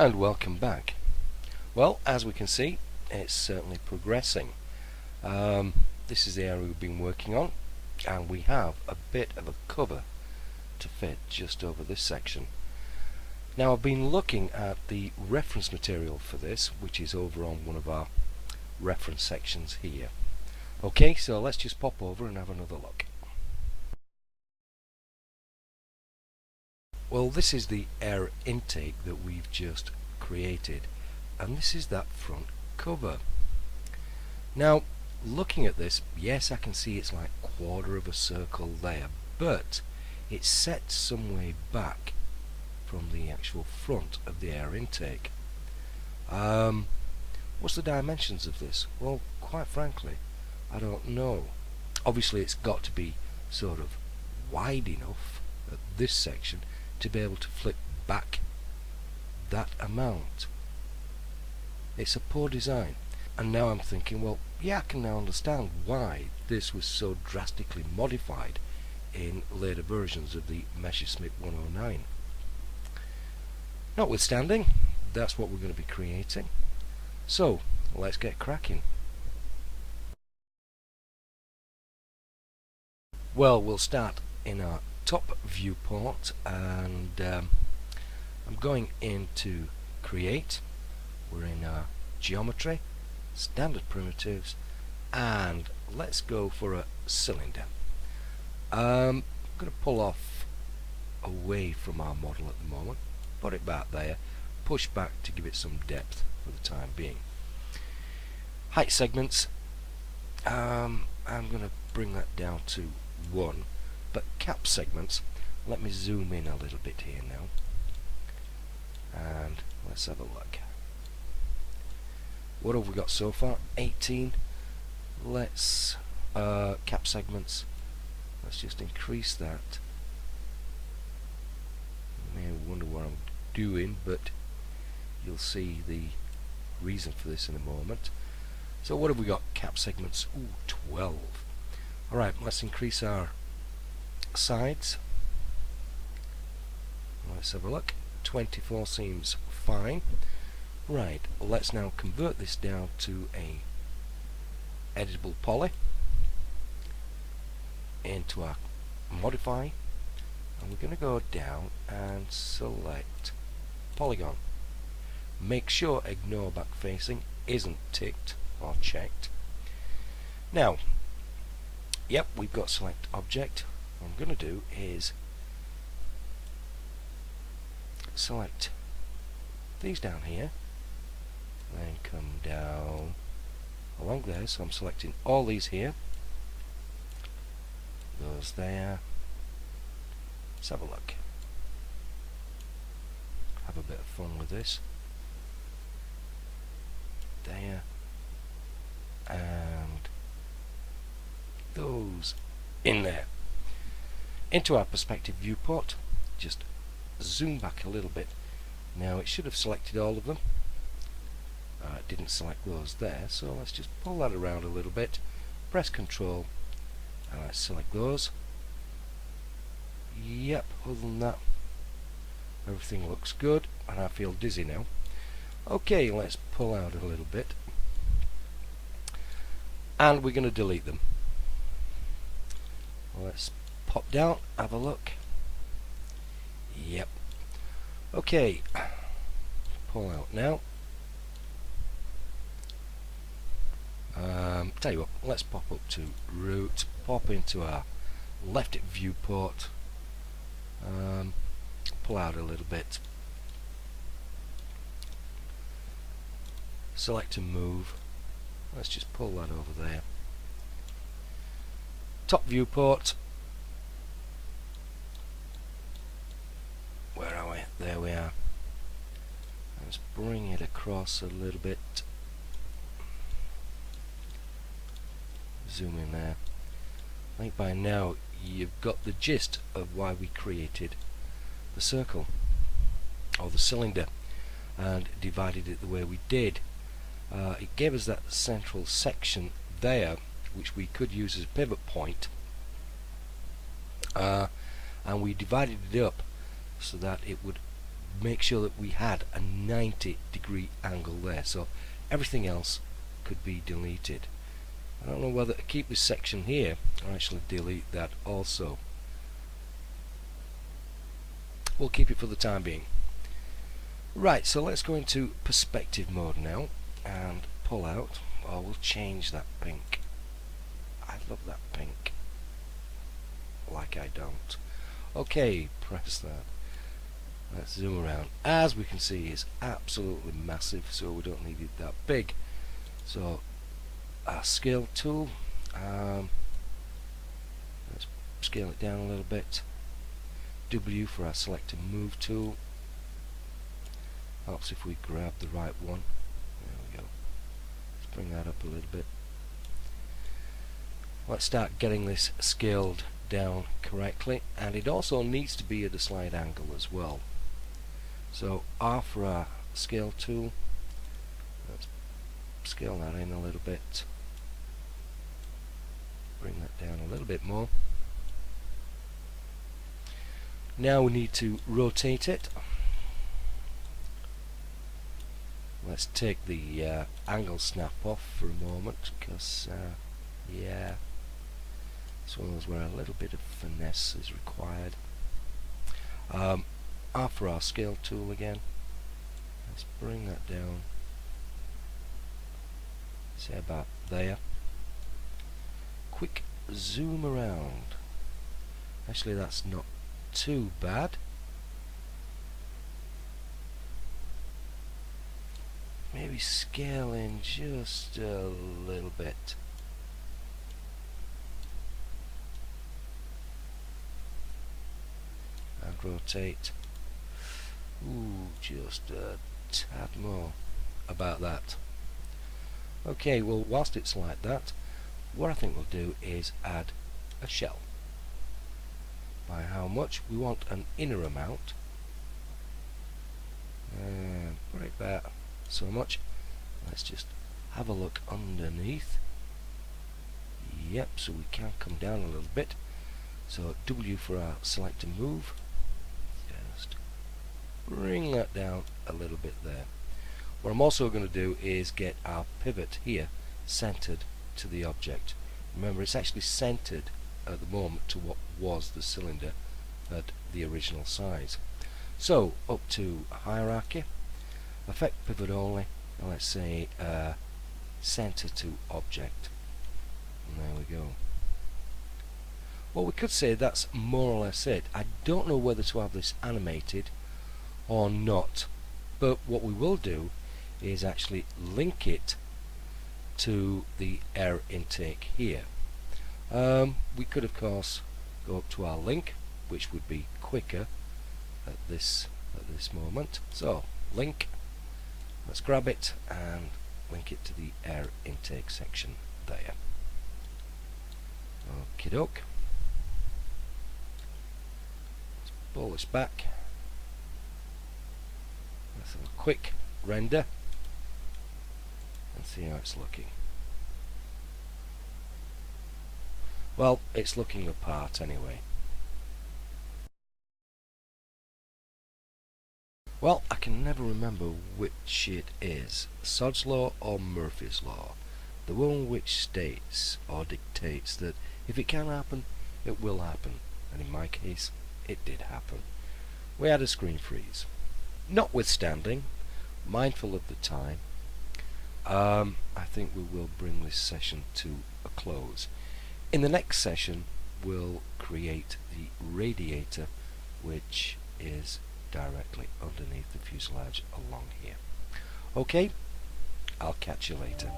And welcome back. Well, as we can see, it's certainly progressing. This is the area we've been working on, and we have a bit of a cover to fit just over this section. Now, I've been looking at the reference material for this, which is over on one of our reference sections here. Okay, so let's just pop over and have another look. Well, this is the air intake that we've just created, and this is that front cover. Now, looking at this, yes, I can see it's like a quarter of a circle there, but it's set some way back from the actual front of the air intake. What's the dimensions of this? Well, quite frankly, I don't know. Obviously, it's got to be sort of wide enough at this section to be able to flip back that amount. It's a poor design, and now I'm thinking, well, yeah, I can now understand why this was so drastically modified in later versions of the Messerschmitt 109. Notwithstanding, that's what we're going to be creating, so let's get cracking. Well, we'll start in our top viewport, and I'm going into create. We're in our geometry, standard primitives, and let's go for a cylinder. I'm going to pull off away from our model at the moment, put it back there, push back to give it some depth for the time being. Height segments, I'm going to bring that down to 1. But cap segments, let me zoom in a little bit here now, and let's have a look. What have we got so far? 18. Let's cap segments, let's just increase that. You may wonder what I'm doing, but you'll see the reason for this in a moment. So what have we got? Cap segments, 12. Alright, let's increase our sides. Let's have a look. 24 seems fine. Right, let's now convert this down to a editable poly into our modify, and we're going to go down and select polygon. Make sure ignore back facing isn't ticked or checked. Now, yep, we've got select object. What I'm going to do is select these down here, then come down along there. So I'm selecting all these here, those there. Let's have a look, have a bit of fun with this. There, and those in there. Into our perspective viewport, just zoom back a little bit. Now it should have selected all of them. It didn't select those there, so let's just pull that around a little bit, press Ctrl, and let's select those. Yep, other than that, everything looks good, and I feel dizzy now. Okay, let's pull out a little bit, and we're going to delete them. Let's pop down, have a look. Yep. Okay, pull out now. Tell you what, let's pop up to root, pop into our left viewport, pull out a little bit, select and move. Let's just pull that over there. Top viewport, where are we? There we are. Let's bring it across a little bit. Zoom in there. I think by now you've got the gist of why we created the circle or the cylinder and divided it the way we did. It gave us that central section there, which we could use as a pivot point, and we divided it up so that it would make sure that we had a 90-degree angle there, so everything else could be deleted. I don't know whether to keep this section here or actually delete that also. We'll keep it for the time being. Right, so let's go into perspective mode now and pull out, or we'll change that pink. I love that pink. Like I don't. Okay, press that. Let's zoom around. As we can see, it's absolutely massive, so we don't need it that big. So our scale tool, let's scale it down a little bit. W for our select and move tool. Helps if we grab the right one. There we go. Let's bring that up a little bit. Let's start getting this scaled down correctly, and it also needs to be at a slight angle as well. So R for our scale tool. Let's scale that in a little bit. Bring that down a little bit more. Now we need to rotate it. Let's take the angle snap off for a moment, because yeah, it's one of those where a little bit of finesse is required. R for our scale tool again. Let's bring that down, say about there. Quick zoom around. Actually, that's not too bad. Maybe scale in just a little bit. And rotate. Ooh, just a tad more. About that. Okay, well, whilst it's like that, what I think we'll do is add a shell. By how much? We want an inner amount. And put it about so much. Let's just have a look underneath. Yep, so we can come down a little bit. So W for our select and move. Just bring that down a little bit there. What I'm also going to do is get our pivot here centered to the object. Remember, it's actually centered at the moment to what was the cylinder at the original size. So up to hierarchy, effect pivot only, and let's say center to object, and there we go. Well, we could say that's more or less it. I don't know whether to have this animated or not, but what we will do is actually link it to the air intake here. We could of course go up to our link, which would be quicker at this moment. So link, let's grab it and link it to the air intake section there. Okie doke. Let's pull this back. Let's have a quick render and see how it's looking. Well, it's looking the part anyway. Well, I can never remember which it is, Sod's Law or Murphy's Law, the one which states or dictates that if it can happen, it will happen, and in my case, it did happen. We had a screen freeze. Notwithstanding, mindful of the time, I think we will bring this session to a close. In the next session, we'll create the radiator, which is directly underneath the fuselage along here. Okay, I'll catch you later.